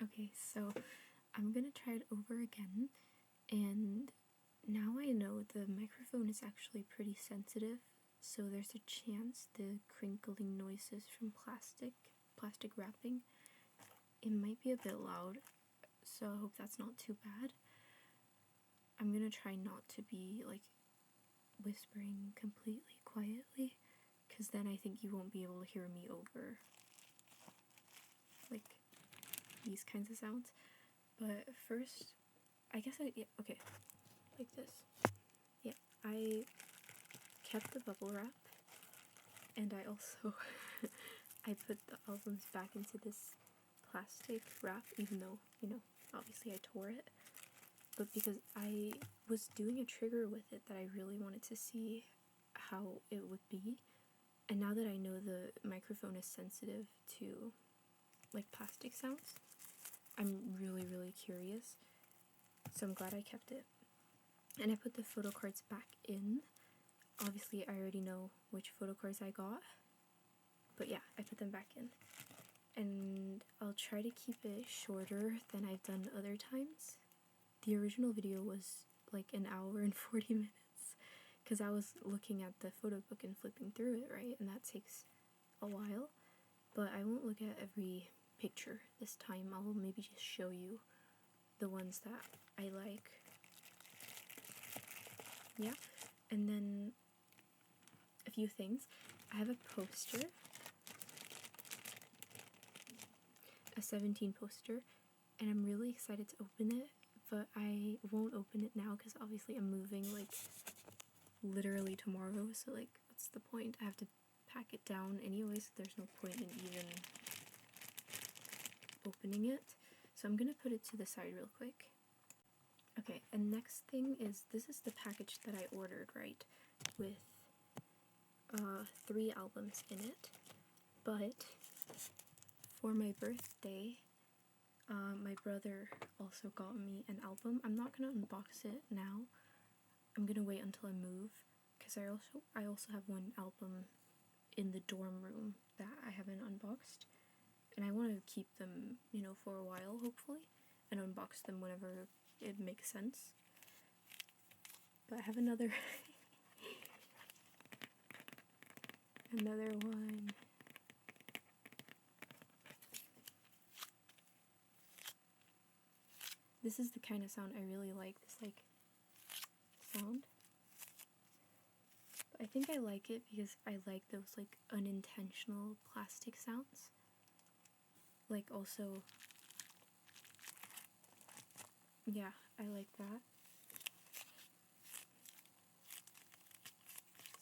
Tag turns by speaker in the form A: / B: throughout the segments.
A: Okay, so I'm gonna try it over again, and now I know the microphone is actually pretty sensitive, so there's a chance the crinkling noises from plastic wrapping, it might be a bit loud, so I hope that's not too bad. I'm gonna try not to be like whispering completely quietly, because then I think you won't be able to hear me over like these kinds of sounds. But first, I guess yeah, okay, like this. Yeah, I kept the bubble wrap, and I also I put the albums back into this plastic wrap, even though, you know, obviously I tore it, but because I was doing a trigger with it that I really wanted to see how it would be, and now that I know the microphone is sensitive to like plastic sounds, I'm really curious, so I'm glad I kept it. And I put the photo cards back in. Obviously I already know which photo cards I got, but yeah, I put them back in. And I'll try to keep it shorter than I've done other times. The original video was like an hour and 40 minutes because I was looking at the photo book and flipping through it, right? And that takes a while. But I won't look at every picture this time. I'll maybe just show you the ones that I like. Yeah, and then a few things. I have a poster, a 17 poster, and I'm really excited to open it, but I won't open it now because obviously I'm moving like literally tomorrow, so like what's the point? I have to pack it down anyways, there's no point in even opening it. So I'm gonna put it to the side real quick. Okay, and next thing is, this is the package that I ordered, right? With 3 albums in it, but for my birthday, my brother also got me an album. I'm not gonna unbox it now. I'm gonna wait until I move, because I also have one album in the dorm room that I haven't unboxed, and I want to keep them, you know, for a while hopefully, and unbox them whenever it makes sense. But I have another another one. This is the kind of sound I really like, this like sound. But I think I like it because I like those like unintentional plastic sounds. Like also, yeah, I like that.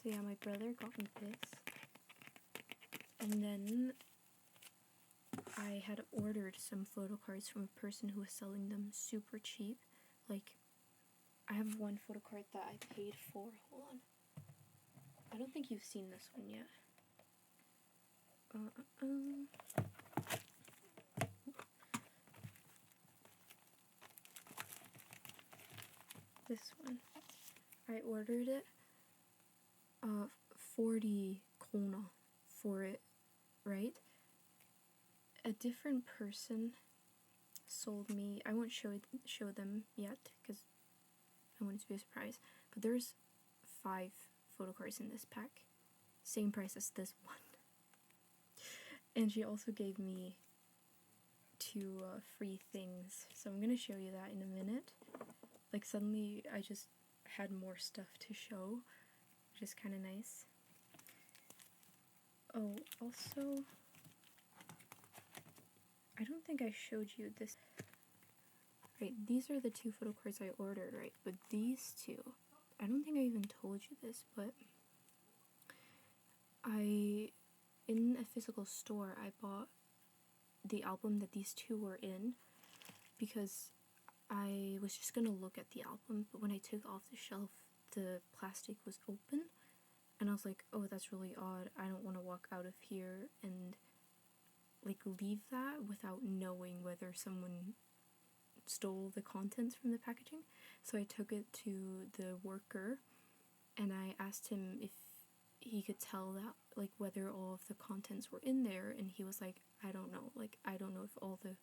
A: So yeah, my brother got me this. And then I had ordered some photo cards from a person who was selling them super cheap. Like, I have one photo card that I paid for. Hold on. I don't think you've seen this one yet. This one. I ordered it 40 krona for it, right? A different person sold me, I won't show them yet because I want it to be a surprise, but there's 5 photo cards in this pack, same price as this one. And she also gave me 2 free things, so I'm gonna show you that in a minute. Like, suddenly I just had more stuff to show, which is kind of nice. Oh, also, I don't think I showed you this. Right, these are the 2 photo cards I ordered, right? But these 2, I don't think I even told you this, but in a physical store, I bought the album that these 2 were in because I was just gonna look at the album, but when I took it off the shelf, the plastic was open, and I was like, oh, that's really odd. I don't want to walk out of here and like leave that without knowing whether someone stole the contents from the packaging. So I took it to the worker and I asked him if he could tell that, like, whether all of the contents were in there, and he was like, I don't know, like, I don't know if all the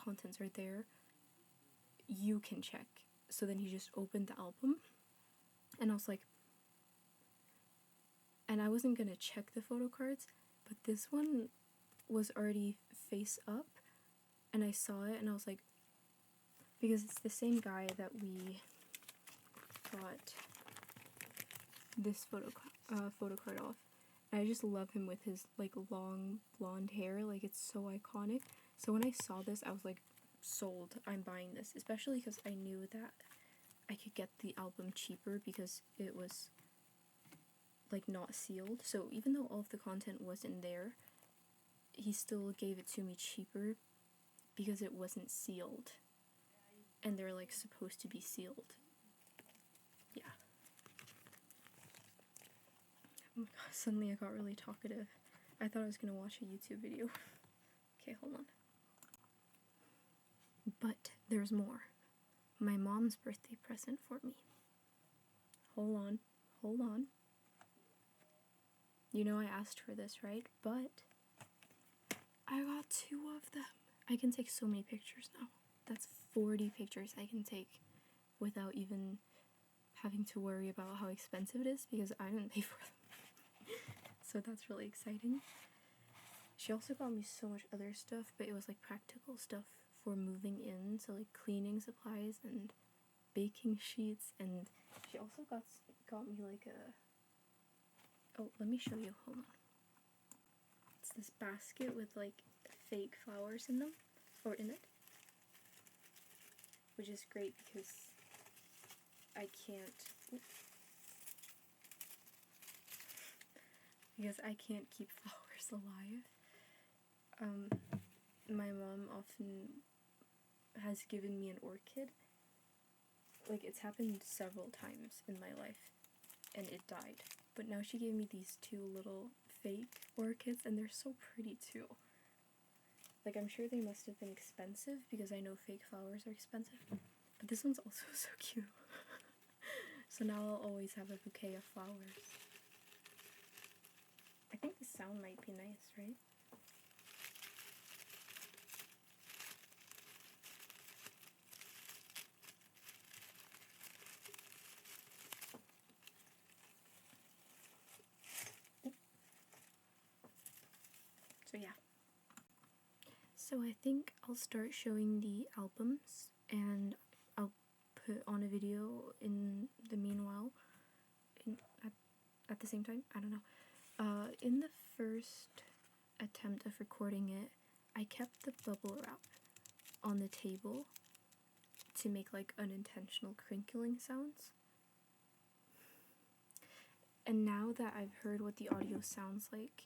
A: contents are there, you can check. So then he just opened the album, and I was like, and I wasn't gonna check the photo cards, but this one was already face up, and I saw it, and I was like, because it's the same guy that we got this photo card off. And I just love him with his like long blonde hair, like it's so iconic. So when I saw this, I was like, sold, I'm buying this, especially because I knew that I could get the album cheaper because it was like not sealed. So even though all of the content wasn't there, he still gave it to me cheaper because it wasn't sealed, and they're like supposed to be sealed. Yeah. Oh my god, suddenly I got really talkative. I thought I was gonna watch a YouTube video. Okay, hold on. But there's more. My mom's birthday present for me. Hold on, hold on. You know I asked for this, right? But I got 2 of them. I can take so many pictures now. That's 40 pictures I can take without even having to worry about how expensive it is because I didn't pay for them. So that's really exciting. She also got me so much other stuff, but it was like practical stuff for moving in, so like cleaning supplies and baking sheets, and she also got me like a, oh, let me show you, hold on. It's this basket with like fake flowers in them, or in it, which is great because I can't, keep flowers alive. My mom often has given me an orchid. Like, it's happened several times in my life, and it died. But now she gave me these 2 little fake orchids, and they're so pretty too. Like, I'm sure they must have been expensive, because I know fake flowers are expensive. But this one's also so cute. So now I'll always have a bouquet of flowers. I think the sound might be nice, right? So yeah. So I think I'll start showing the albums, and I'll put on a video in the meanwhile, at the same time, I don't know. In the first attempt of recording it, I kept the bubble wrap on the table to make like unintentional crinkling sounds. And now that I've heard what the audio sounds like,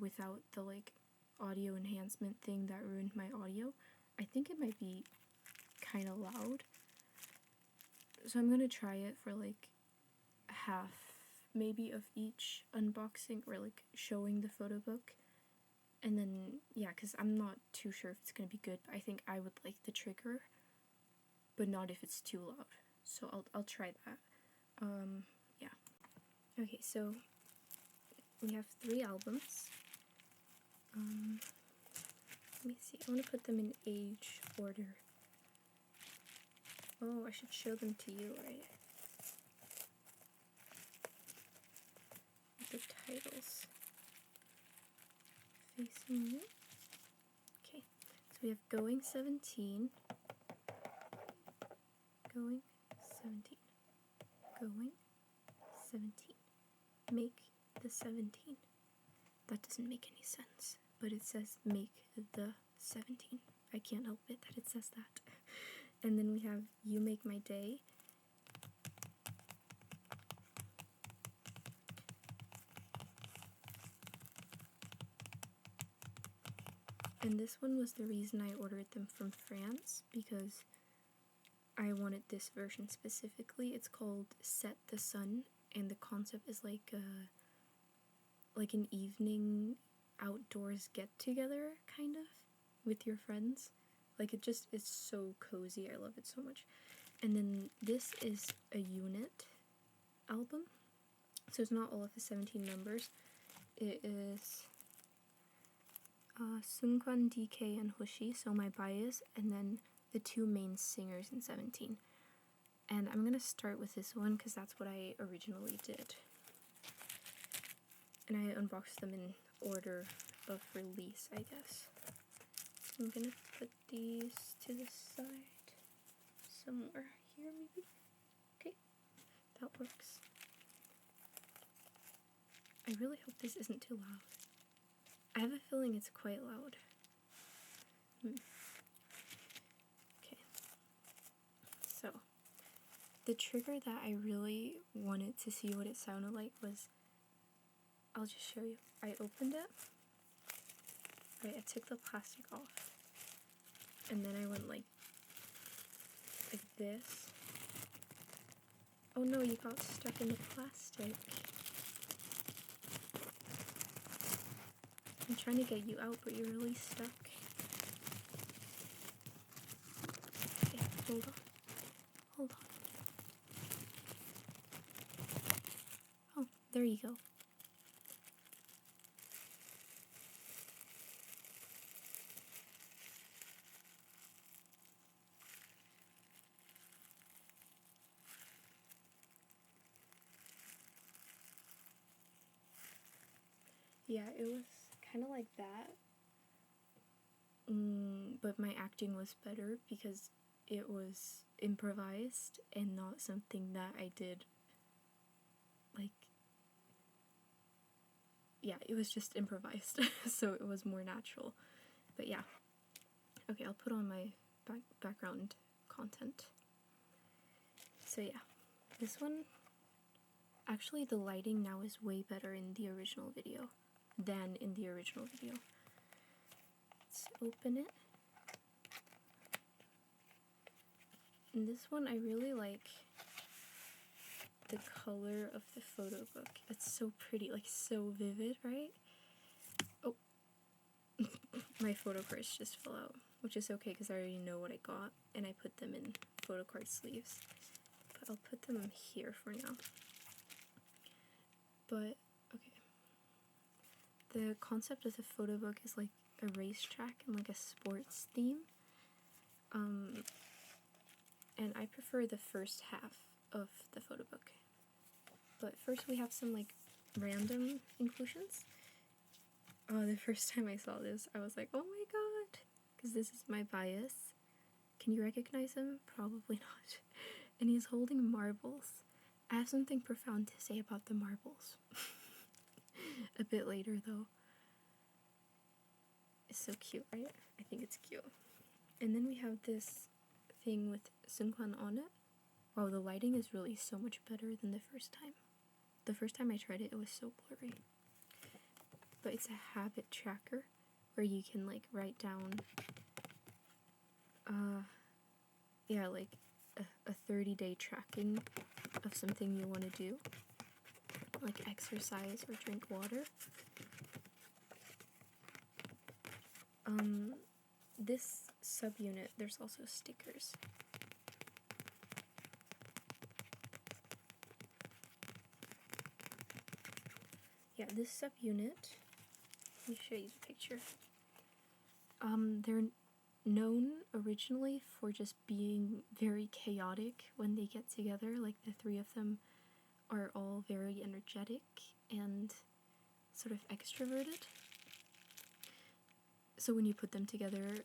A: without the like audio enhancement thing that ruined my audio, I think it might be kind of loud. So I'm gonna try it for like half maybe of each unboxing, or like showing the photo book, and then yeah, because I'm not too sure if it's gonna be good, but I think I would like the trigger, but not if it's too loud. So I'll try that. Yeah. Okay, so we have 3 albums. Let me see. I want to put them in age order. Oh, I should show them to you, right? The titles facing you. Okay, so we have Going 17, Going 17, Going 17, Make the 17. That doesn't make any sense, but it says make the 17. I can't help it that it says that. And then we have You Make My Day, and this one was the reason I ordered them from France, because I wanted this version specifically. It's called Set the Sun, and the concept is like an evening outdoors get-together, kind of, with your friends. Like, it just is so cozy. I love it so much. And then this is a unit album, so it's not all of the 17 numbers. It is Seungkwan, DK, and Hoshi, so my bias, and then the two main singers in 17. And I'm gonna start with this one because that's what I originally did. And I unboxed them in order of release, I guess. So I'm gonna put these to the side somewhere here, maybe. Okay, that works. I really hope this isn't too loud. I have a feeling it's quite loud. Okay. So, the trigger that I really wanted to see what it sounded like was, I'll just show you. I opened it. Right, I took the plastic off. And then I went like this. Oh no, you got stuck in the plastic. I'm trying to get you out, but you're really stuck. Okay, hold on. Hold on. Oh, there you go. Yeah, it was kind of like that. But my acting was better because it was improvised and not something that I did, like, yeah, it was just improvised, so it was more natural. But yeah. Okay, I'll put on my background content. So yeah, this one, actually the lighting now is way better in the original video than in the original video. Let's open it. And this one, I really like the color of the photo book. It's so pretty, like so vivid, right? Oh, my photo cards just fell out, which is okay because I already know what I got, and I put them in photocard sleeves. But I'll put them here for now. But, okay. The concept of the photo book is like a racetrack and like a sports theme. And I prefer the first half of the photo book. But first we have some like random inclusions. Oh, the first time I saw this, I was like, oh my god! Because this is my bias. Can you recognize him? Probably not. And he's holding marbles. I have something profound to say about the marbles. A bit later though. It's so cute, right? I think it's cute. And then we have this thing with Seungkwan on it. Wow, the lighting is really so much better than the first time. The first time I tried it, it was so blurry. But it's a habit tracker where you can like write down yeah, like a 30-day tracking of something you want to do, like exercise or drink water. This subunit, there's also stickers. Yeah, this subunit, let me show you the picture. They're known originally for just being very chaotic when they get together. Like the three of them are all very energetic and sort of extroverted. So when you put them together,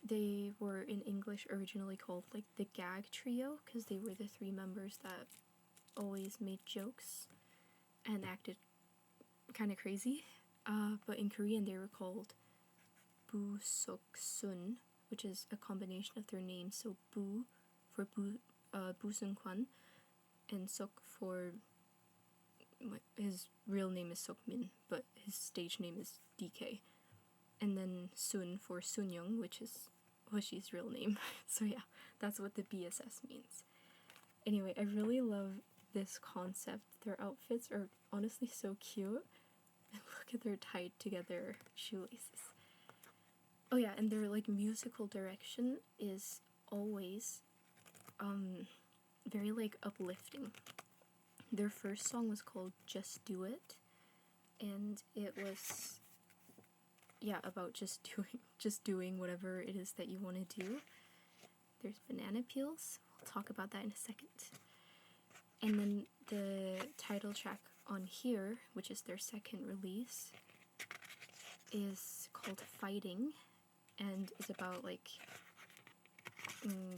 A: they were in English originally called like the gag trio because they were the three members that always made jokes and acted kind of crazy. But in Korean they were called Bu Sok Sun, which is a combination of their names. So Bu for Bu Seung-kwan, and Sok for his real name is Sok Min, but his stage name is DK. And then Sun for Sunyoung, which is Hoshi's real name. So yeah, that's what the BSS means. Anyway, I really love this concept. Their outfits are honestly so cute. And look at their tied together shoelaces. Oh yeah, and their like musical direction is always very like uplifting. Their first song was called Just Do It, and it was, yeah, about just doing whatever it is that you want to do. There's banana peels. We'll talk about that in a second. And then the title track on here, which is their second release, is called Fighting, and is about like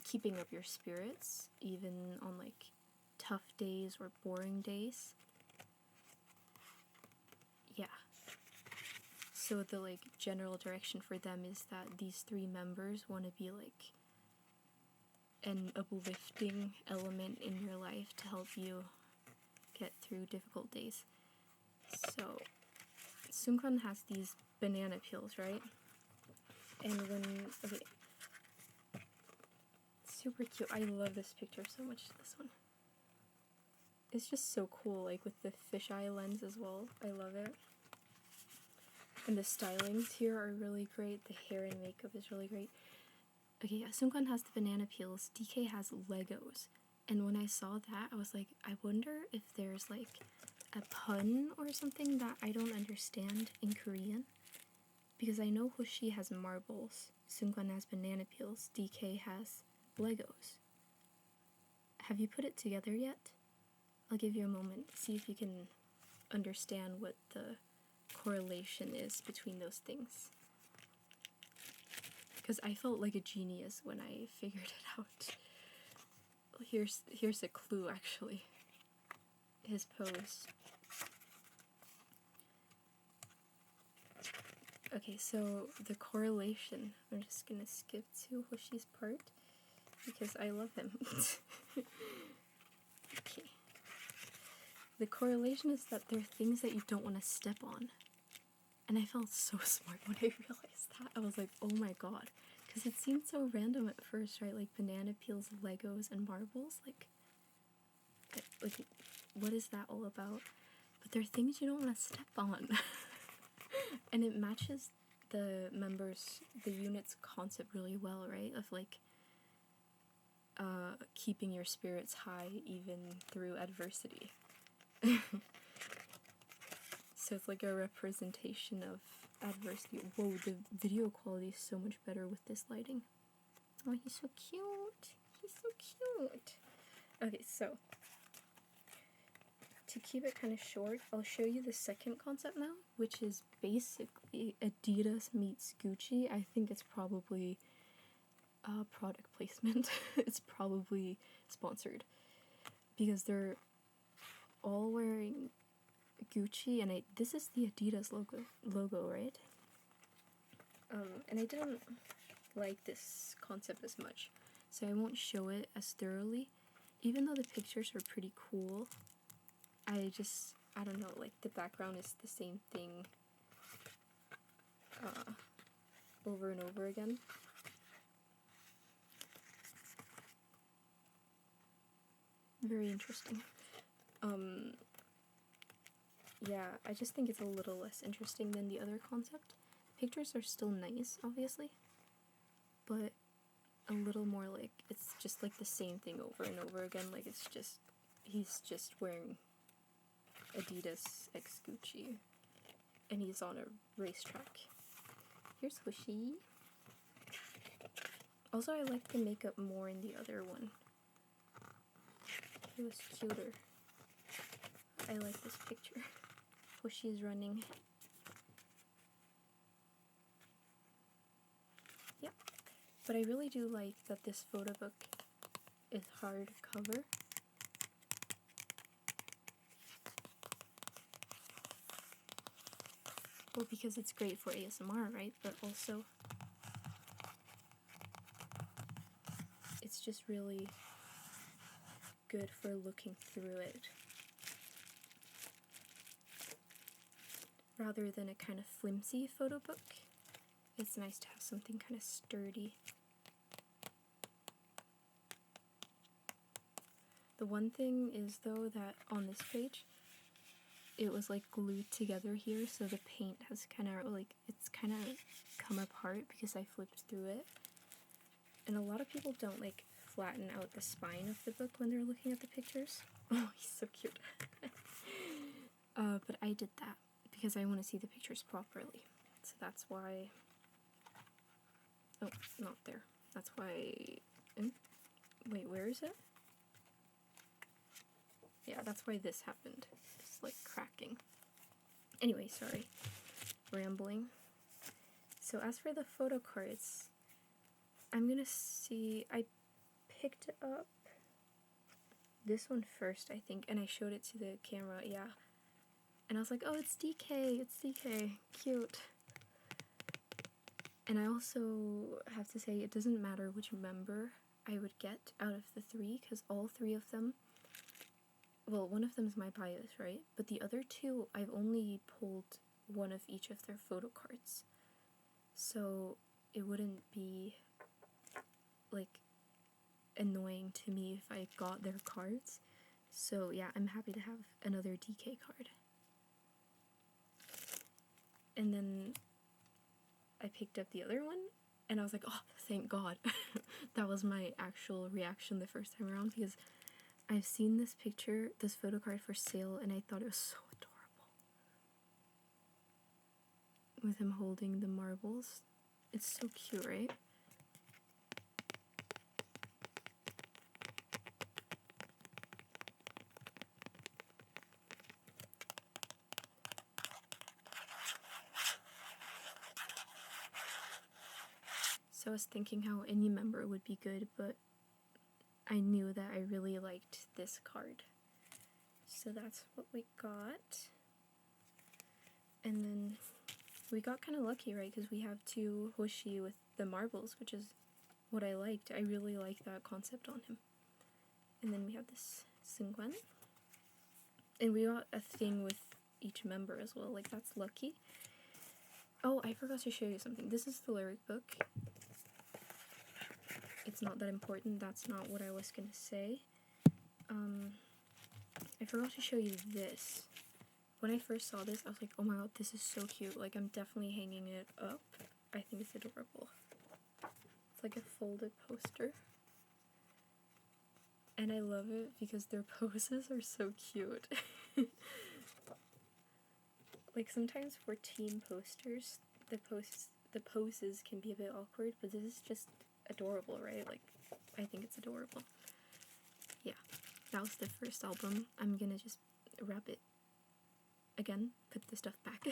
A: keeping up your spirits even on like tough days or boring days. Yeah. So the like general direction for them is that these three members want to be like an uplifting element in your life to help you get through difficult days. So Jeonghan has these banana peels, right? And okay, super cute. I love this picture so much, this one. It's just so cool, like with the fisheye lens as well. I love it. And the stylings here are really great. The hair and makeup is really great. Okay, yeah, Jeonghan has the banana peels. DK has Legos. And when I saw that, I was like, I wonder if there's like a pun or something that I don't understand in Korean. Because I know Hoshi has marbles, Jeonghan has banana peels, DK has Legos. Have you put it together yet? I'll give you a moment, see if you can understand what the correlation is between those things. Because I felt like a genius when I figured it out. Here's a clue, actually. His pose. Okay, so the correlation, I'm just gonna skip to Hoshi's part because I love him. Okay. The correlation is that there are things that you don't want to step on. And I felt so smart when I realized that. I was like, oh my god. Because it seemed so random at first, right? Like banana peels, Legos, and marbles. Like, what is that all about? But there are things you don't want to step on. And it matches the unit's concept really well, right? Of like keeping your spirits high even through adversity. So it's like a representation of adversity. Whoa, the video quality is so much better with this lighting. Oh, he's so cute. He's so cute. Okay, so to keep it kind of short, I'll show you the second concept now, which is basically Adidas meets Gucci. I think it's probably product placement. It's probably sponsored because they're all wearing Gucci, and this is the Adidas logo, right? And I didn't like this concept as much, so I won't show it as thoroughly, even though the pictures are pretty cool. I don't know, like the background is the same thing over and over again. Very interesting. Yeah, I just think it's a little less interesting than the other concept. Pictures are still nice, obviously, but a little more like, it's just like the same thing over and over again. Like he's just wearing Adidas x Gucci, and he's on a racetrack. Here's Hoshi. Also, I like the makeup more in the other one. It was cuter. I like this picture. Hoshi's running. Yep. But I really do like that this photo book is hardcover. Well, because it's great for ASMR, right? But also, it's just really good for looking through it. Rather than a kind of flimsy photo book, it's nice to have something kind of sturdy. The one thing is, though, that on this page, it was like glued together here, so the paint has kind of like, it's kind of come apart because I flipped through it. And a lot of people don't like flatten out the spine of the book when they're looking at the pictures. Oh, he's so cute. But I did that because I want to see the pictures properly. So that's why... Oh, not there. That's why... Wait, where is it? Yeah, that's why this happened. It's like cracking. Anyway, sorry. Rambling. So as for the photo cards, I'm gonna see... I picked up this one first, I think, and I showed it to the camera, yeah. And I was like, oh, it's DK, it's DK, cute. And I also have to say, it doesn't matter which member I would get out of the three, because all three of them, well, one of them is my bias, right? But the other two, I've only pulled one of each of their photo cards. So it wouldn't be, like, annoying to me if I got their cards. So yeah, I'm happy to have another DK card. And then I picked up the other one, and I was like, oh, thank God. That was my actual reaction the first time around, because I've seen this picture, this photo card for sale, and I thought it was so adorable. With him holding the marbles. It's so cute, right? So I was thinking how any member would be good, but I knew that I really liked this card. So that's what we got. And then we got kind of lucky, right? Because we have two Hoshi with the marbles, which is what I liked. I really like that concept on him. And then we have this Jeonghan. And we got a thing with each member as well. Like, that's lucky. Oh, I forgot to show you something. This is the lyric book. It's not that important. That's not what I was gonna say. I forgot to show you this. When I first saw this, I was like, oh my god, this is so cute. Like, I'm definitely hanging it up. I think it's adorable. It's like a folded poster. And I love it because their poses are so cute. Like, sometimes for team posters, the poses can be a bit awkward, but this is just adorable, right? Like, I think it's adorable. Yeah, that was the first album. I'm gonna just wrap it again, put the stuff back.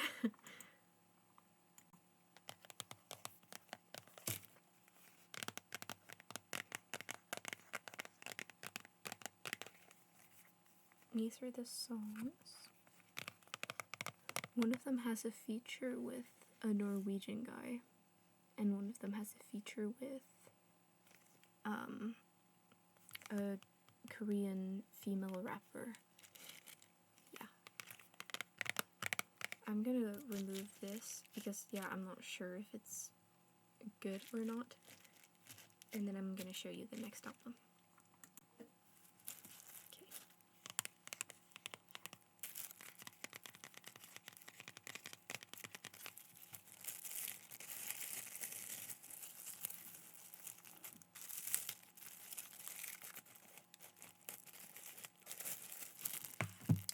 A: These are the songs. One of them has a feature with a Norwegian guy, and one of them has a feature with a Korean female rapper. Yeah. I'm gonna remove this because, yeah, I'm not sure if it's good or not. And then I'm gonna show you the next album. Okay.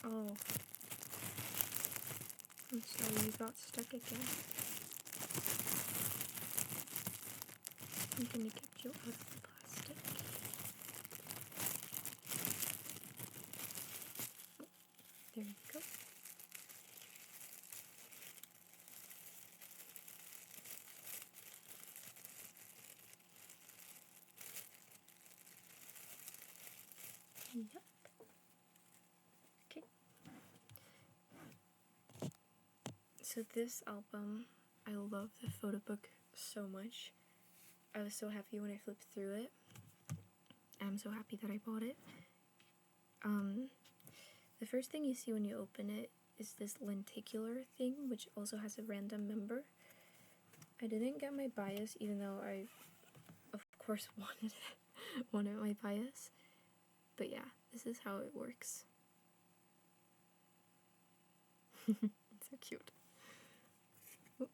A: Oh. I'm sorry you got stuck again. I'm gonna get you out of the plastic. Oh, there you go. Yep. Okay. So this album, I love the photo book so much. I was so happy when I flipped through it. I'm so happy that I bought it. The first thing you see when you open it is this lenticular thing, which also has a random member. I didn't get my bias, even though I, of course, wanted my bias. But yeah, this is how it works. It's so cute. Oop.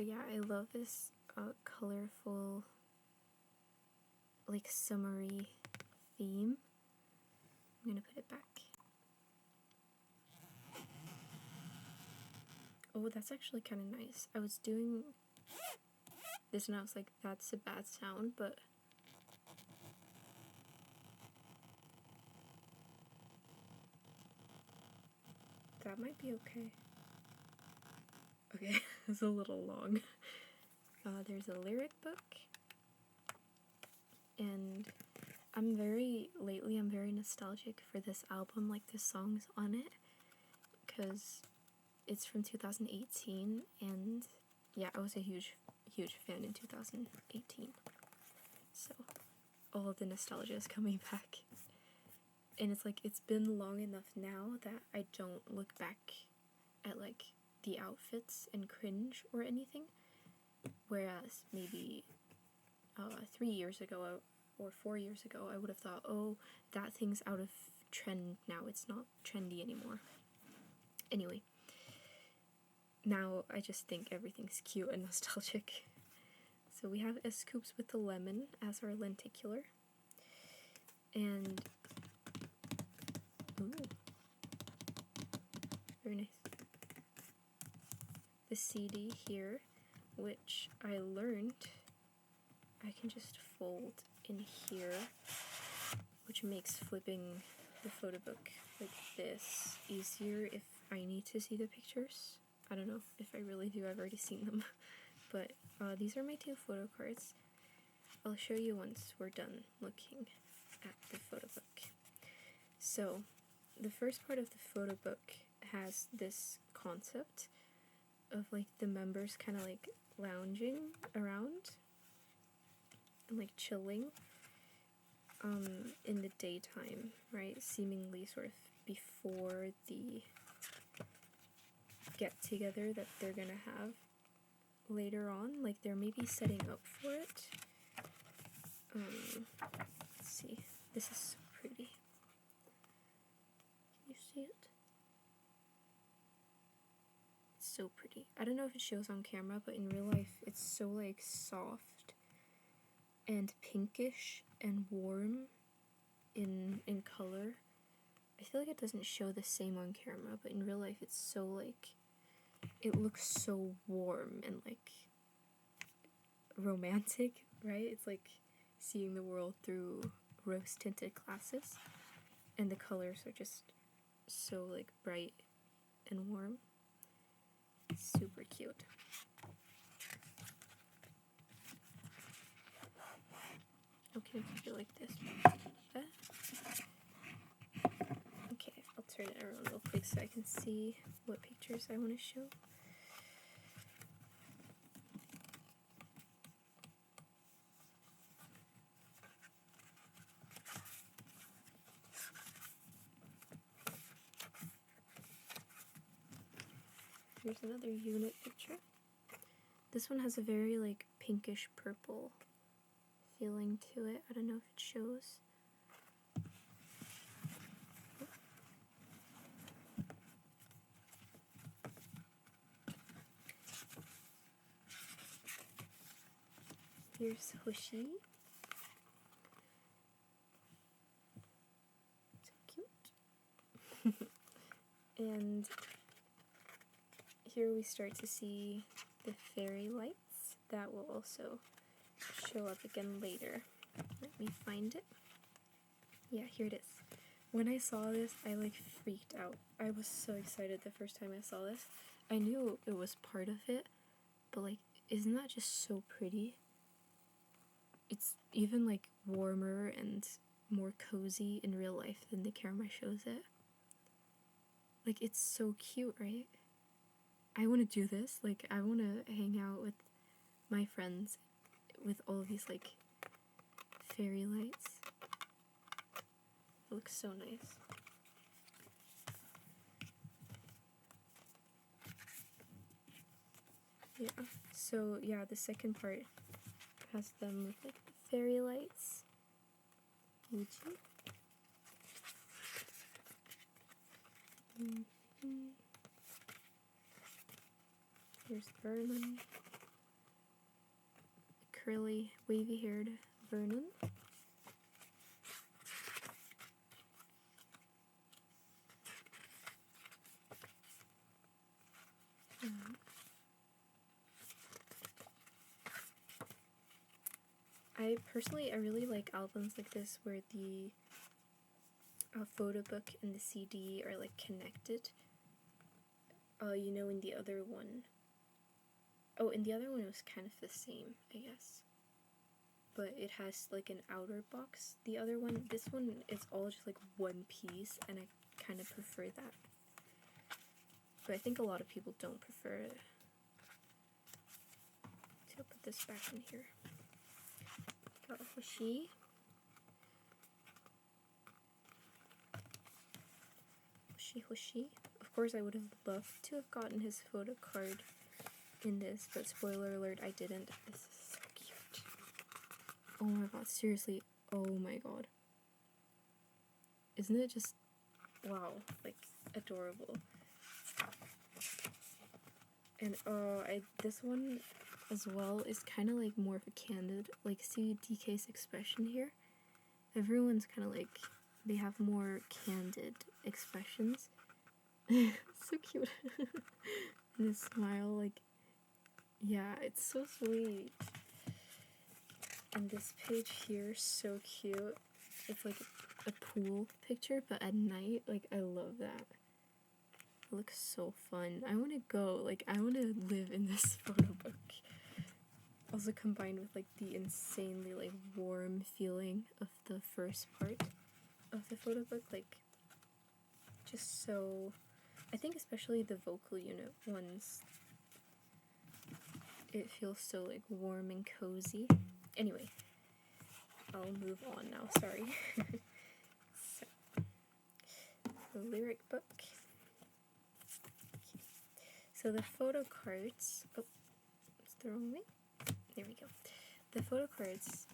A: But yeah, I love this colorful, like summery theme. I'm gonna put it back. Oh, that's actually kind of nice. I was doing this and I was like, that's a bad sound, but that might be okay. Okay, it's a little long. There's a lyric book, and lately I'm very nostalgic for this album, like the songs on it, because it's from 2018, and yeah, I was a huge fan in 2018, so all of the nostalgia is coming back. And it's like, it's been long enough now that I don't look back at like the outfits and cringe or anything, whereas maybe 3 years ago or 4 years ago I would have thought, oh, that thing's out of trend now, it's not trendy anymore. Anyway, now I just think everything's cute and nostalgic. So we have a scoops with the lemon as our lenticular, and ooh, very nice. The CD here, which I learned I can just fold in here, which makes flipping the photo book like this easier if I need to see the pictures. I don't know if I really do, I've already seen them. But these are my 2 photo cards. I'll show you once we're done looking at the photo book. So the first part of the photo book has this concept of like the members kind of like lounging around and like chilling in the daytime, right? Seemingly sort of before the get together that they're gonna have later on, like they're maybe setting up for it. Let's see, this is so pretty. Can you see it? It's so pretty. I don't know if it shows on camera, but in real life it's so like soft and pinkish and warm in color. I feel like it doesn't show the same on camera, but in real life it's so like, it looks so warm and like romantic, right? It's like seeing the world through rose tinted glasses, and the colors are just so like bright and warm. Super cute. Okay, I can feel like this. Okay, I'll turn it around real quick so I can see what pictures I want to show. Here's another unit picture. This one has a very like pinkish purple feeling to it. I don't know if it shows. Here's Hoshi. So cute. And here we start to see the fairy lights that will also show up again later. Let me find it. Yeah, here it is. When I saw this, I like freaked out. I was so excited the first time I saw this. I knew it was part of it, but like, isn't that just so pretty? It's even like warmer and more cozy in real life than the camera shows it. Like, it's so cute, right? I want to do this. Like, I want to hang out with my friends with all of these like fairy lights. It looks so nice. Yeah, so yeah, the second part has them with like fairy lights. Woozi. Here's Berlin. curly, wavy-haired Vernon. I really like albums like this where the photo book and the CD are like connected. You know, in the other one, in the other one it was kind of the same, I guess, but it has like an outer box. The other one, this one, it's all just like one piece, and I kind of prefer that. But I think a lot of people don't prefer it. So I'll put this back in here. Got Hoshi. Hoshi. Of course, I would have loved to have gotten his photo card in this, but spoiler alert, I didn't. This is so cute. Oh my god, seriously. Oh my god. Isn't it just, wow, like, adorable. And this one as well is kind of like more of a candid, like, see DK's expression here? Everyone's kind of like, they have more candid expressions. So cute. And his smile, like, yeah, it's so sweet. And this page here, so cute. It's like a pool picture, but at night. Like, I love that. It looks so fun. I want to go. Like, I want to live in this photo book. Also combined with, like, the insanely, like, warm feeling of the first part of the photo book. Like, just so... I think especially the vocal unit ones, it feels so, like, warm and cozy. Anyway, I'll move on now, sorry. So, the lyric book. Okay. So the photo cards, oh, it's the wrong way. There we go. The photo cards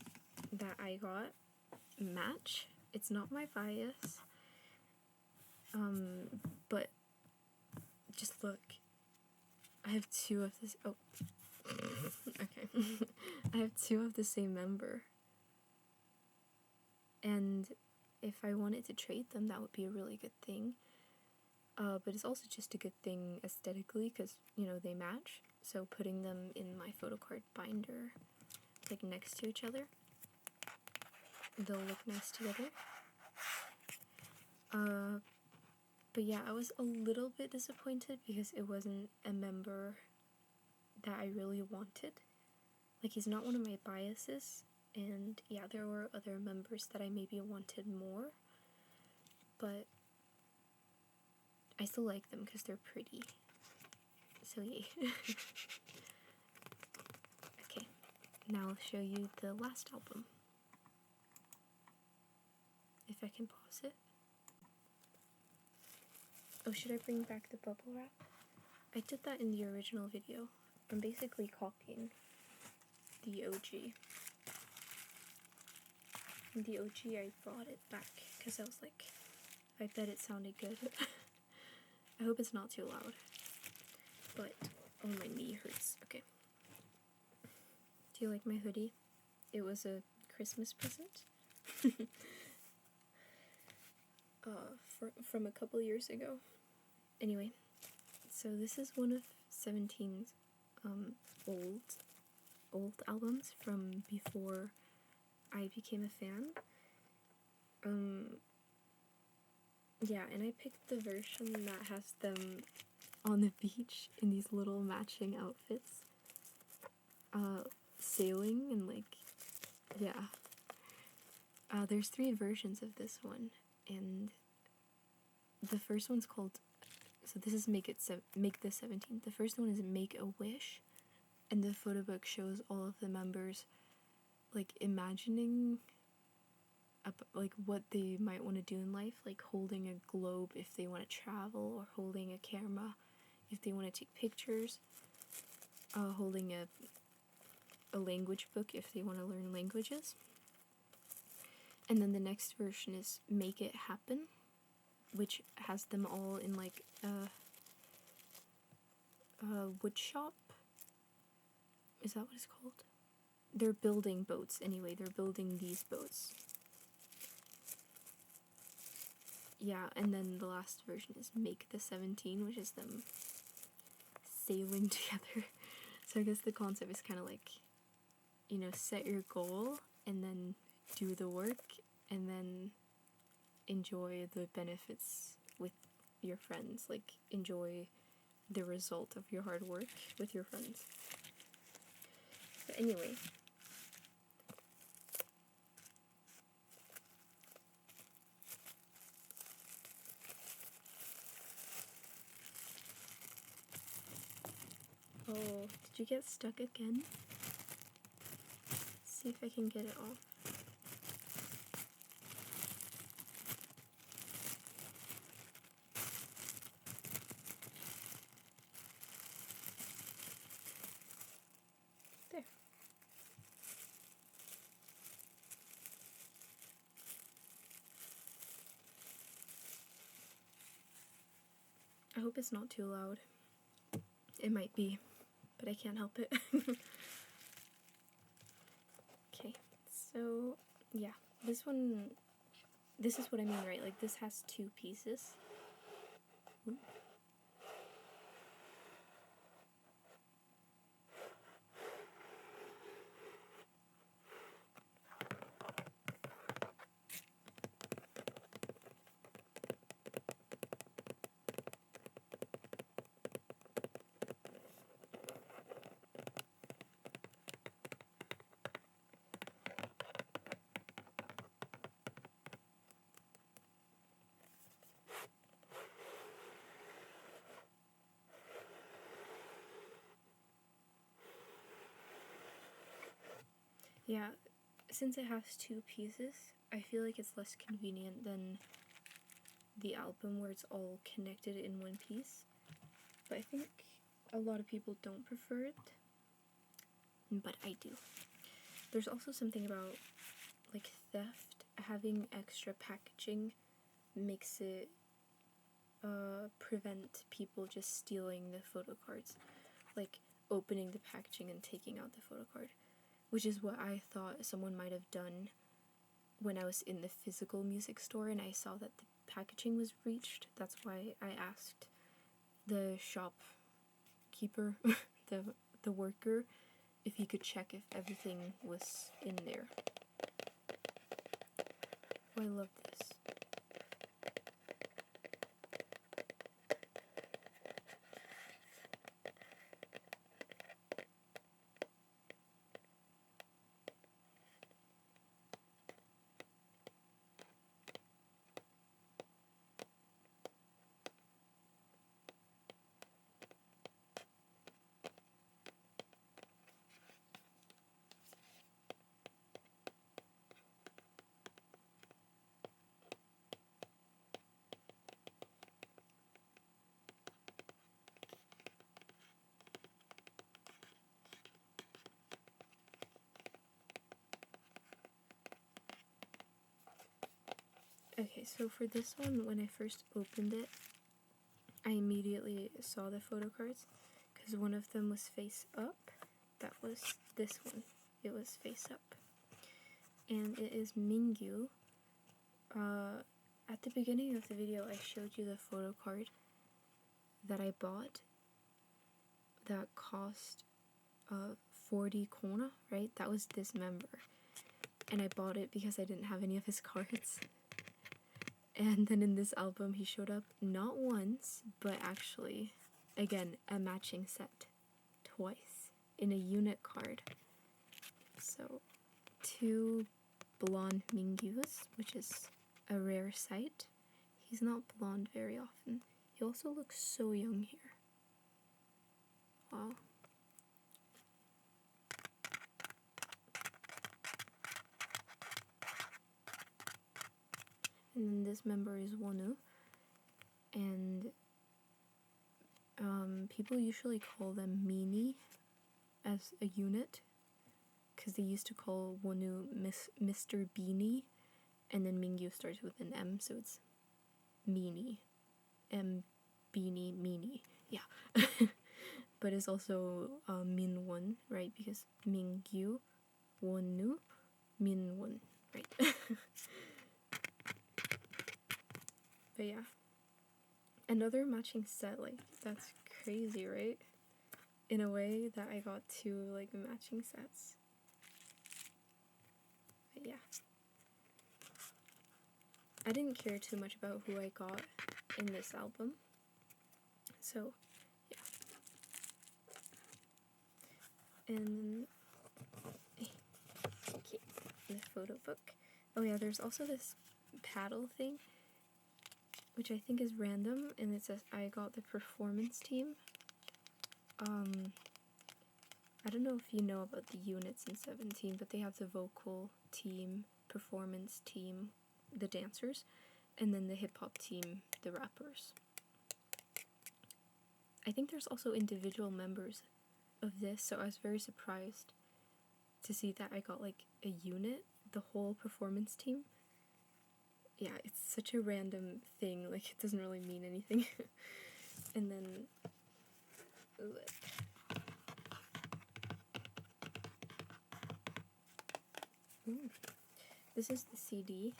A: that I got match. It's not my bias, but just look. I have two of this. Oh, okay. I have two of the same member, and if I wanted to trade them, that would be a really good thing. But it's also just a good thing aesthetically because, you know, they match. So putting them in my photo card binder, like next to each other, they'll look nice together. But yeah, I was a little bit disappointed because it wasn't a member that I really wanted. Like, he's not one of my biases, and yeah, there were other members that I maybe wanted more, but I still like them because they're pretty. So yay. Okay, now I'll show you the last album. If I can pause it. Oh, should I bring back the bubble wrap? I did that in the original video. I'm basically copying the OG. In the OG, I brought it back because I was like, I bet it sounded good. I hope it's not too loud. But, oh, my knee hurts. Okay. Do you like my hoodie? It was a Christmas present. From a couple years ago. Anyway, so this is one of 17's old albums from before I became a fan. Yeah, and I picked the version that has them on the beach in these little matching outfits, sailing and, like, yeah. There's 3 versions of this one, and the first one's called, so this is Make the 17th. The first one is Make a Wish, and the photo book shows all of the members, like, imagining like what they might want to do in life, like holding a globe if they want to travel, or holding a camera if they want to take pictures, holding a language book if they want to learn languages. And then the next version is Make It Happen, which has them all in, like, a wood shop. Is that what it's called? they're building boats anyway. They're building these boats. Yeah, and then the last version is Make the 17, which is them sailing together. So I guess the concept is kind of like, you know, set your goal and then do the work and then enjoy the benefits with your friends. Like, enjoy the result of your hard work with your friends. But anyway. Oh, did you get stuck again? Let's see if I can get it off. There. I hope it's not too loud. It might be, but I can't help it. Okay, so yeah, this is what I mean, right? Like, this has two pieces. Ooh. Yeah, since it has two pieces, I feel like it's less convenient than the album where it's all connected in one piece. But I think a lot of people don't prefer it, but I do. There's also something about, like, theft. Having extra packaging makes it prevent people just stealing the photo cards, like opening the packaging and taking out the photo card, which is what I thought someone might have done when I was in the physical music store and I saw that the packaging was breached. That's why I asked the shopkeeper, the worker, if he could check if everything was in there. Oh, I love this. Okay, so for this one, when I first opened it, I immediately saw the photo cards, because one of them was face up. That was this one. It was face up. And it is Mingyu. At the beginning of the video, I showed you the photo card that I bought that cost 40 krona, right? That was this member. And I bought it because I didn't have any of his cards. And then in this album, he showed up not once, but actually, again, a matching set. Twice. In a unit card. So, 2 blonde Mingyus, which is a rare sight. He's not blonde very often. He also looks so young here. Wow. And then this member is Wonu, and people usually call them Mini as a unit, because they used to call Wonu Mr. Beanie, and then Mingyu starts with an M, so it's Mini. M, Beanie, Mini. Yeah. But it's also Min1, right, because Mingyu wonnu minwon, right? But yeah, another matching set, like that's crazy, right? In a way that I got 2 like matching sets. But yeah, I didn't care too much about who I got in this album, so yeah. And okay, the photo book. Oh yeah, there's also this paddle thing, which I think is random, and it says I got the performance team. I don't know if you know about the units in 17, but they have the vocal team, performance team, the dancers, and then the hip-hop team, the rappers. I think there's also individual members of this, so I was very surprised to see that I got like a unit, the whole performance team. Yeah, it's such a random thing, like it doesn't really mean anything. And then this is the CD.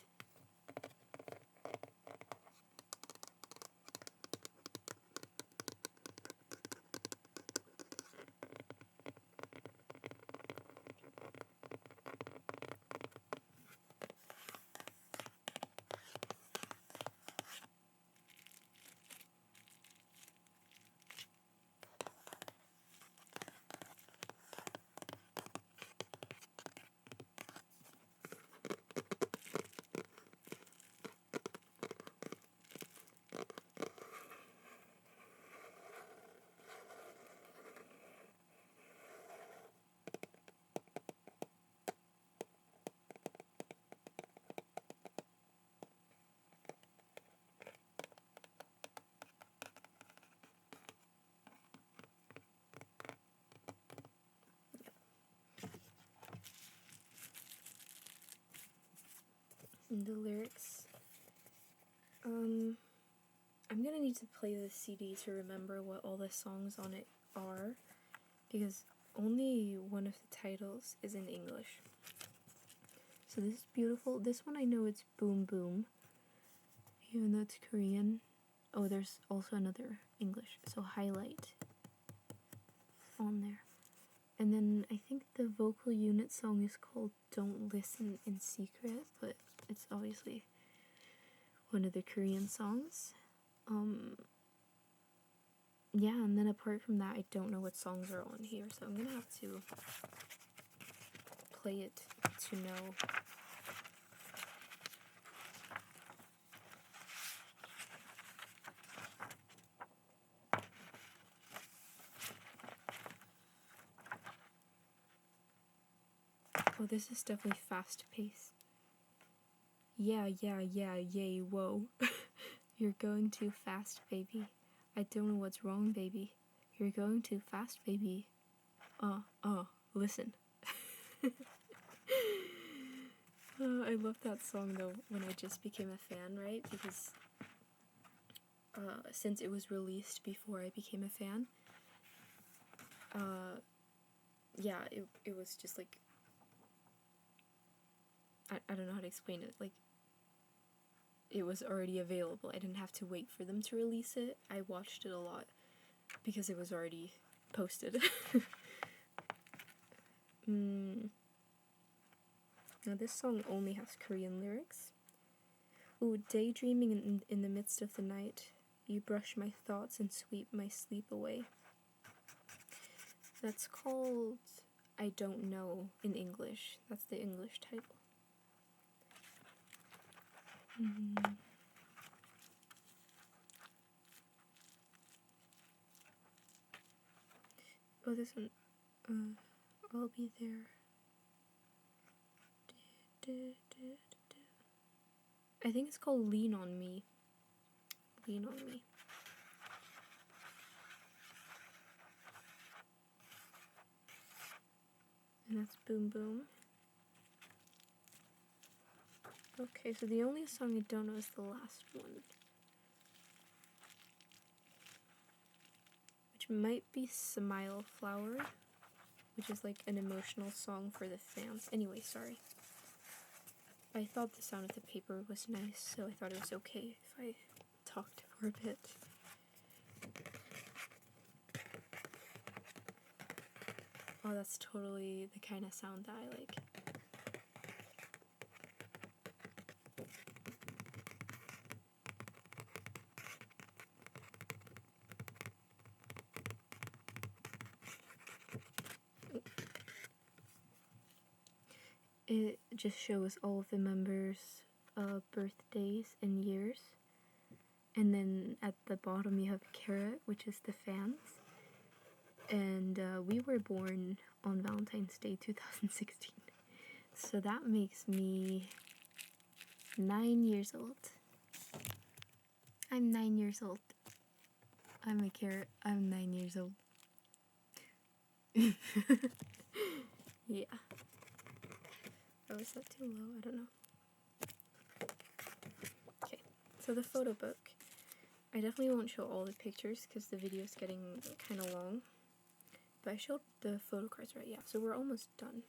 A: And the lyrics. I'm gonna need to play the CD to remember what all the songs on it are, because only one of the titles is in English. So this is beautiful. This one I know it's Boom Boom, even though it's Korean. Oh, there's also another English, so Highlight on there. And then I think the vocal unit song is called Don't Listen in Secret, but it's obviously one of the Korean songs. Yeah, and then apart from that, I don't know what songs are on here, so I'm gonna have to play it to know. Oh, this is definitely fast pace. Yeah, yay, whoa. You're going too fast, baby. I don't know what's wrong, baby. You're going too fast, baby. Listen. I love that song though when I just became a fan, right? Because since it was released before I became a fan, yeah, it was just like, I don't know how to explain it, like, it was already available. I didn't have to wait for them to release it. I watched it a lot because it was already posted. Now this song only has Korean lyrics. Ooh, daydreaming in the midst of the night, you brush my thoughts and sweep my sleep away. That's called I Don't Know in English. That's the English title. Oh, this one. I'll be there. I think it's called Lean on Me. Lean on Me. And that's Boom Boom. Okay, so the only song I don't know is the last one, which might be Smile Flower. which is like an emotional song for the fans. Anyway, sorry. I thought the sound of the paper was nice, so I thought it was okay if I talked for a bit. Oh, that's totally the kind of sound that I like. It just shows all of the members' birthdays and years. And then at the bottom you have a carat, which is the fans. And we were born on Valentine's Day 2016. So that makes me 9 years old. I'm 9 years old. I'm a carat. I'm 9 years old. Yeah. Oh, is that too low? I don't know. Okay, so the photo book. I definitely won't show all the pictures because the video is getting kind of long. But I showed the photo cards, right? Yeah, so we're almost done.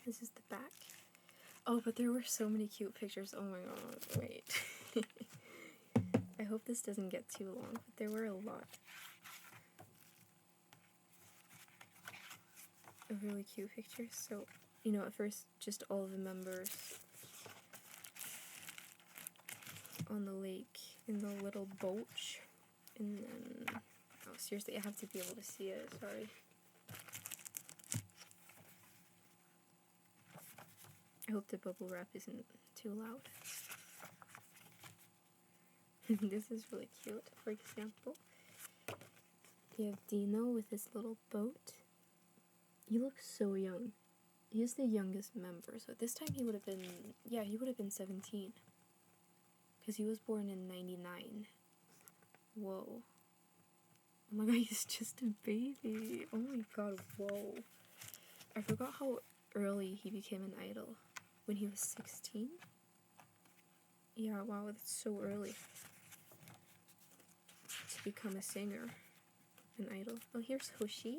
A: This is the back. Oh, but there were so many cute pictures. Oh my god, wait. I hope this doesn't get too long, but there were a lot of really cute pictures. So, you know, at first, just all of the members on the lake in the little boat. And then, oh, seriously, I have to be able to see it, sorry. I hope the bubble wrap isn't too loud. This is really cute. For example, you have Dino with his little boat. He looks so young. He's the youngest member, so this time he would have been, yeah, he would have been 17. Because he was born in 99. Whoa. Oh my god, he's just a baby. Oh my god, whoa. I forgot how early he became an idol. When he was 16? Yeah, wow, that's so early to become a singer, an idol. Oh, here's Hoshi.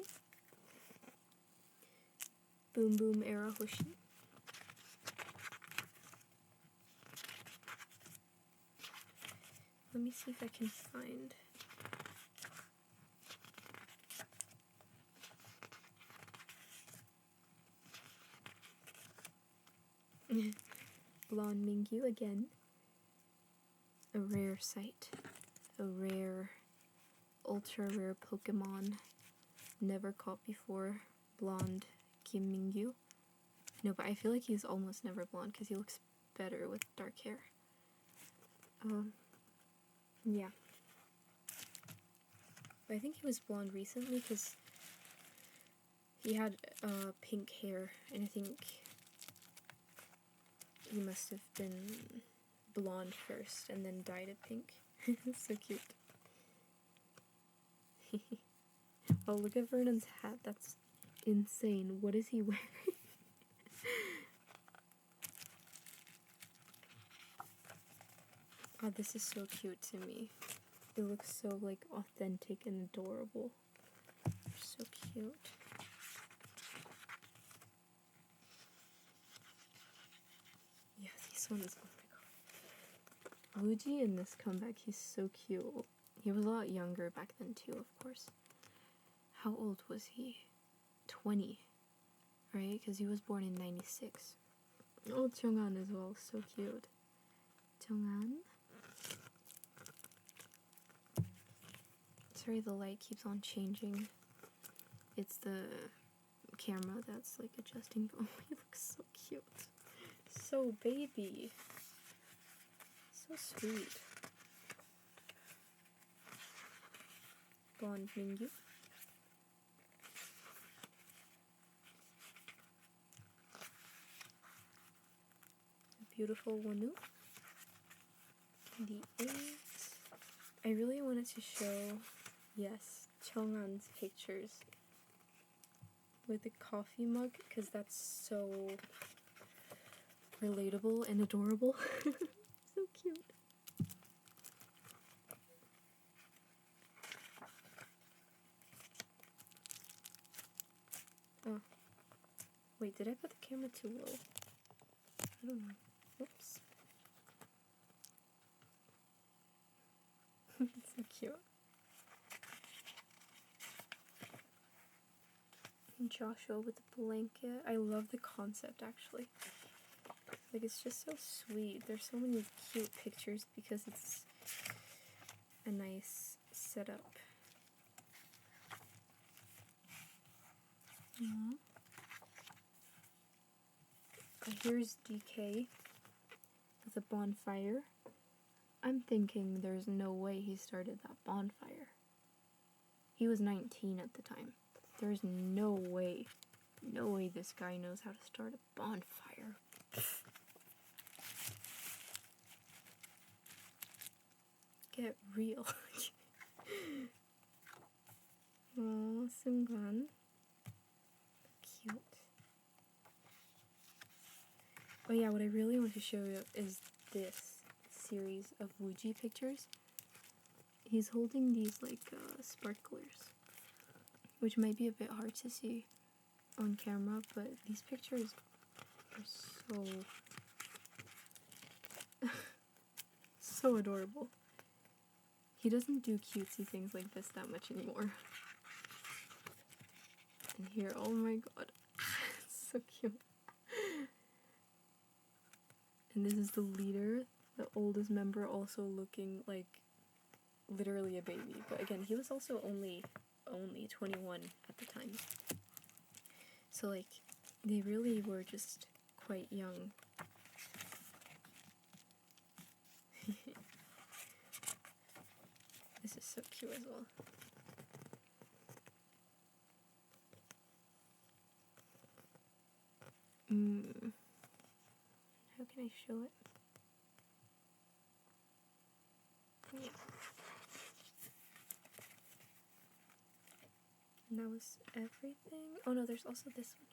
A: Boom Boom era Hoshi. Let me see if I can find. Blonde Mingyu again. A rare sight. A rare, ultra rare Pokemon. Never caught before. Blonde Kim Mingyu. No, but I feel like he's almost never blonde because he looks better with dark hair. Yeah. But I think he was blonde recently because he had pink hair, and I think he must have been blonde first and then dyed it pink. So cute. Oh, look at Vernon's hat. That's insane. What is he wearing? Oh, this is so cute to me. It looks so, like, authentic and adorable. So cute. Yeah, these ones, oh my god. Woozi in this comeback, he's so cute. He was a lot younger back then too, of course. How old was he? 20, right? Because he was born in 96. Oh, Jeonghan as well, so cute. Jeonghan? Sorry, the light keeps on changing. It's the camera that's like adjusting. Oh, he looks so cute. So baby. So sweet. Blonde Mingyu. Beautiful Wonu. The 8. I really wanted to show, yes, Jeonghan's pictures with the coffee mug because that's so relatable and adorable. So cute. did I put the camera too low? I don't know. Whoops. It's so cute. And Joshua with the blanket. I love the concept, actually. Like, it's just so sweet. There's so many cute pictures because it's a nice setup. Here's DK with a bonfire. I'm thinking there's no way he started that bonfire. He was 19 at the time. There's no way this guy knows how to start a bonfire. Get real. Oh, Jeonghan. Cute. Oh yeah, what I really want to show you is this series of Woozi pictures. He's holding these like sparklers, which might be a bit hard to see on camera, but these pictures are so adorable. He doesn't do cutesy things like this that much anymore. And here, oh my god, it's so cute. And this is the leader, the oldest member, also looking like literally a baby. But again, he was also only 21 at the time. So like, they really were just quite young. This is so cute as well. How can I show it? Yeah. And that was everything. Oh no, there's also this one.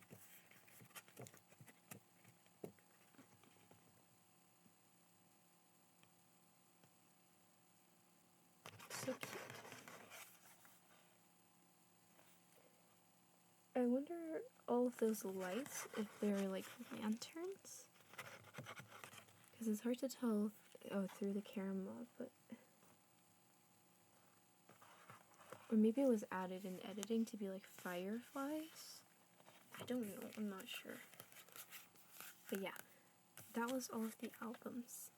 A: So cute. I wonder all of those lights, if they're like lanterns? Because it's hard to tell through the camera, but... Or maybe it was added in editing to be like fireflies? I don't know, I'm not sure. But yeah, that was all of the albums.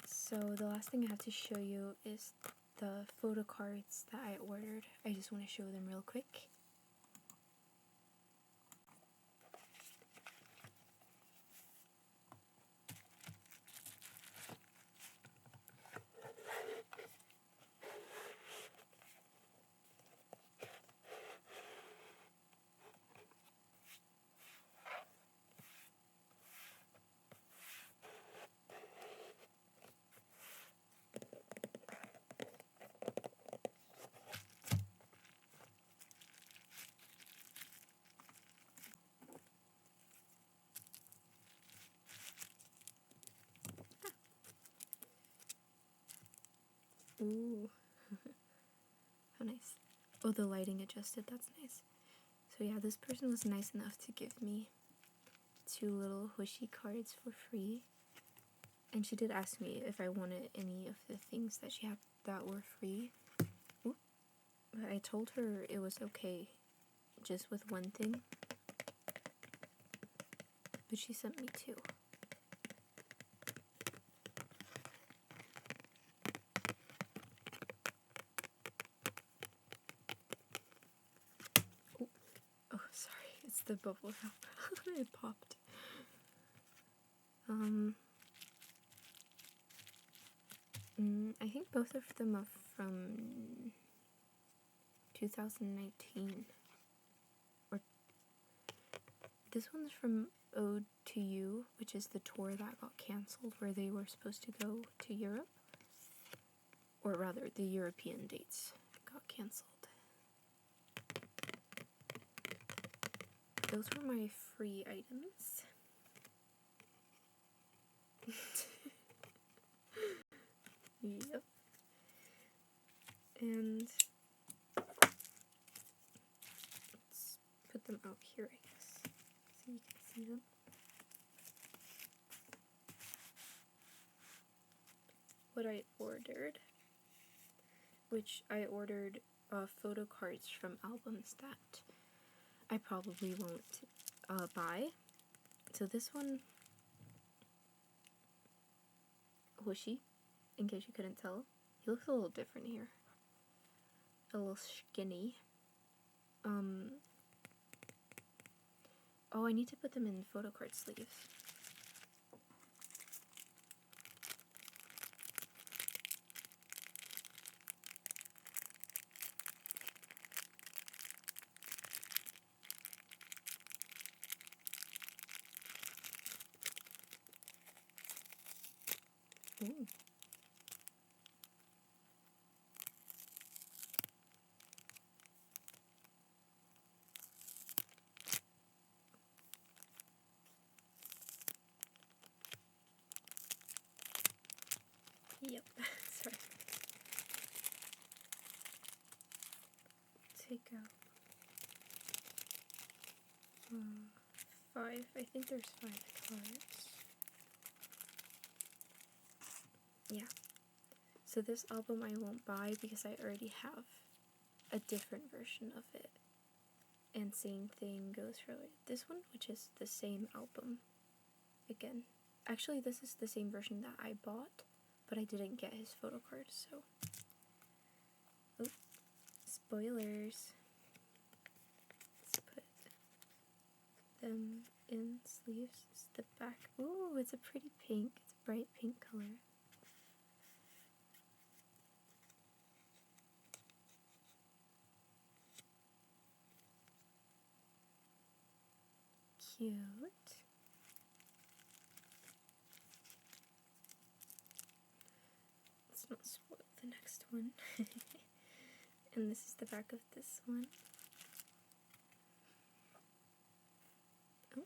A: So the last thing I have to show you is the photo cards that I ordered. I just want to show them real quick. Ooh. How nice. Oh, the lighting adjusted, that's nice. So yeah, this person was nice enough to give me 2 little Woozi cards for free. And she did ask me if I wanted any of the things that she had that were free. Ooh. But I told her it was okay, just with one thing. But she sent me 2. Oh, sorry, it's the bubble wrap. It popped. I think both of them are from 2019. Or this one's from Ode to You, which is the tour that got cancelled where they were supposed to go to Europe. Or rather, the European dates got cancelled. Those were my free items. Yep. And let's put them out here, I guess. so you can see them. What I ordered, which I ordered photo cards from albums that I probably won't buy. So this one, Hoshi, in case you couldn't tell, he looks a little different here. A little skinny. Oh, I need to put them in photo card sleeves. Ooh. Yep, sorry. Take out 5. I think there's 5 cards. Yeah. So this album I won't buy because I already have a different version of it. And same thing goes for this one, which is the same album. Again. Actually, this is the same version that I bought, but I didn't get his photo card, so... Oh, spoilers. Let's put them in sleeves. It's the back. Ooh, it's a pretty pink. It's a bright pink color. Cute. Let's not spoil the next one. And this is the back of this one. Oh.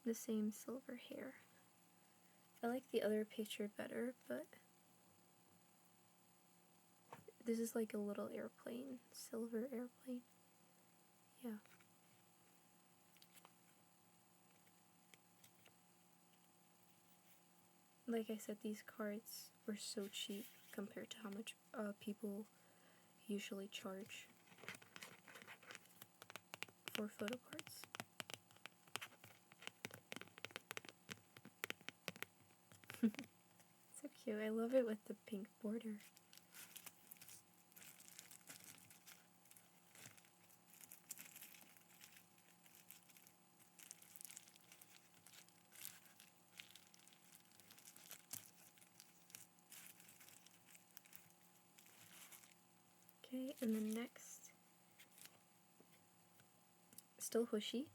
A: The same silver hair. I like the other picture better, but this is like a little airplane, silver airplane. Yeah. Like I said, these cards were so cheap compared to how much people usually charge for photo cards. So cute. I love it with the pink border. Okay, and then next, still Hoshi.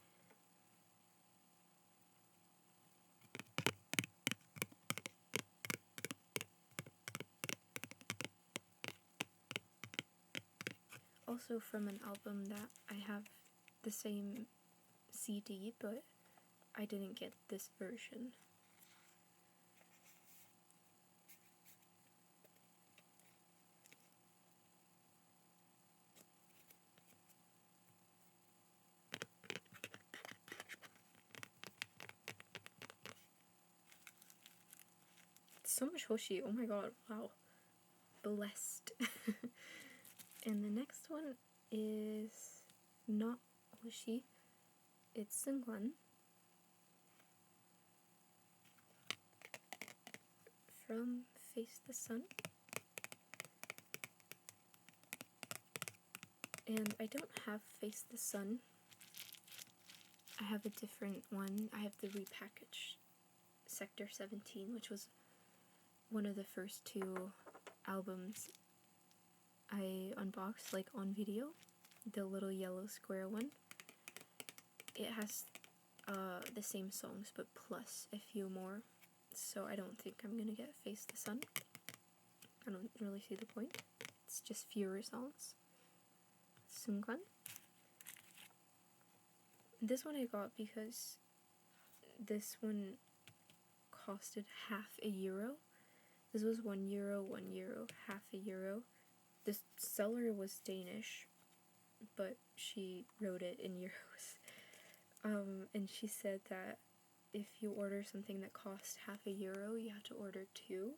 A: Also from an album that I have the same CD, but I didn't get this version. So much Hoshi, oh my god, wow. Blessed. And the next one is not Hoshi, it's Jeonghan from Face the Sun. And I don't have Face the Sun. I have a different one. I have the repackaged Sector 17, which was one of the first 2 albums I unboxed, like on video. The little yellow square one. It has the same songs, but plus a few more. So I don't think I'm gonna get Face the Sun. I don't really see the point. It's just fewer songs. Jeonghan. This one I got because this one costed €0.5. This was €1, €1, €0.5. The seller was Danish, but she wrote it in euros. And she said that if you order something that costs €0.5, you have to order 2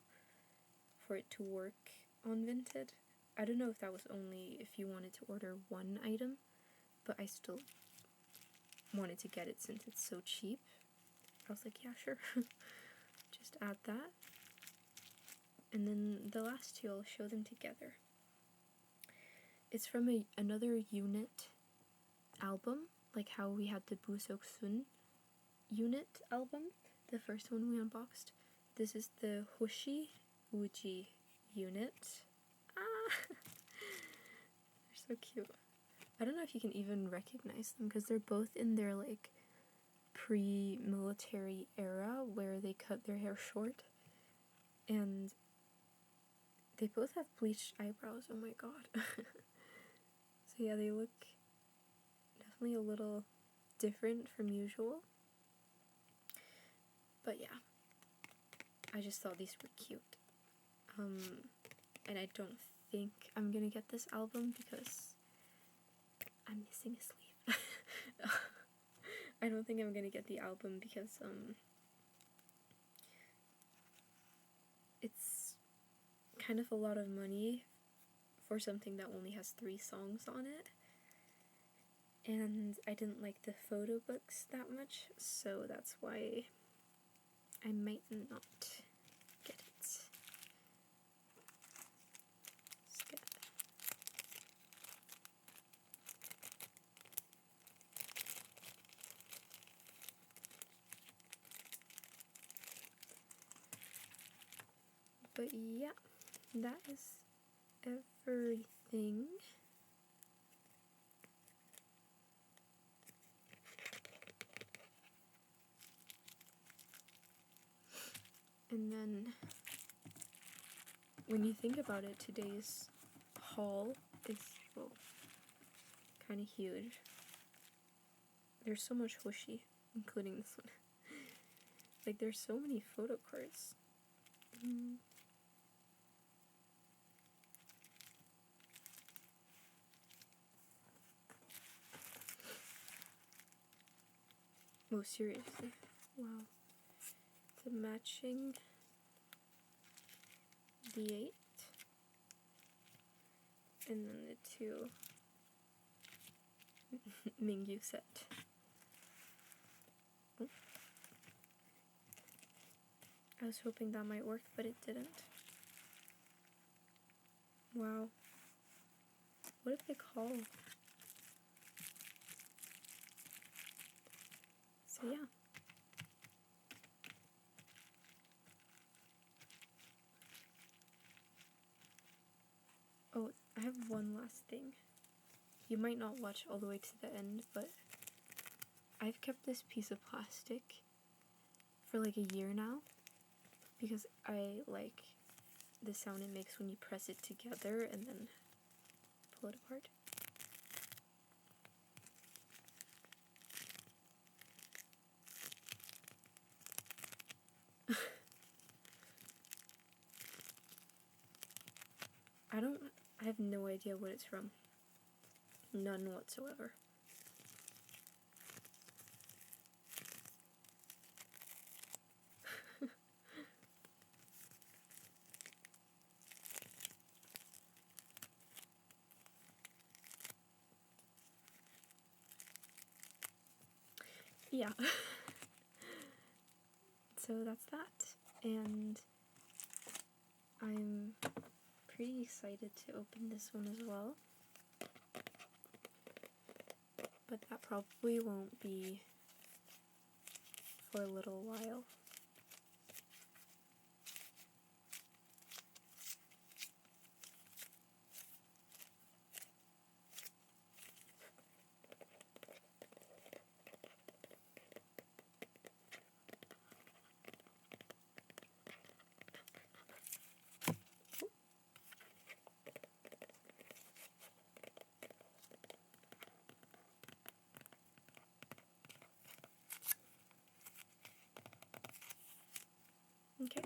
A: for it to work on Vinted. I don't know if that was only if you wanted to order 1 item, but I still wanted to get it since it's so cheap. I was like, yeah, sure. Just add that. And then the last 2, I'll show them together. It's from another unit album, like how we had the Busoksun unit album, the first one we unboxed. This is the Hoshi Woozi unit. Ah! They're so cute. I don't know if you can even recognize them because they're both in their like pre-military era where they cut their hair short, and they both have bleached eyebrows. Oh my god. So yeah, they look definitely a little different from usual. But yeah, I just thought these were cute. And I don't think I'm gonna get this album because I'm missing a sleeve. I don't think I'm gonna get the album because it's kind of a lot of money for something that only has 3 songs on it. And I didn't like the photobooks that much, so that's why I might not get it. But yeah, that is everything. And then, when you think about it, today's haul is, well, kind of huge. There's so much Hoshi, including this one. Like, there's so many photo cards. Oh, seriously. Wow. It's a matching D8. And then the 2 Mingyu set. Oh. I was hoping that might work, but it didn't. Wow. What did they call? So yeah. Oh, I have one last thing. You might not watch all the way to the end, but I've kept this piece of plastic for like a year now because I like the sound it makes when you press it together and then pull it apart. I have no idea what it's from. None whatsoever. Yeah. So that's that. And I'm pretty excited to open this one as well. But that probably won't be for a little while. Okay.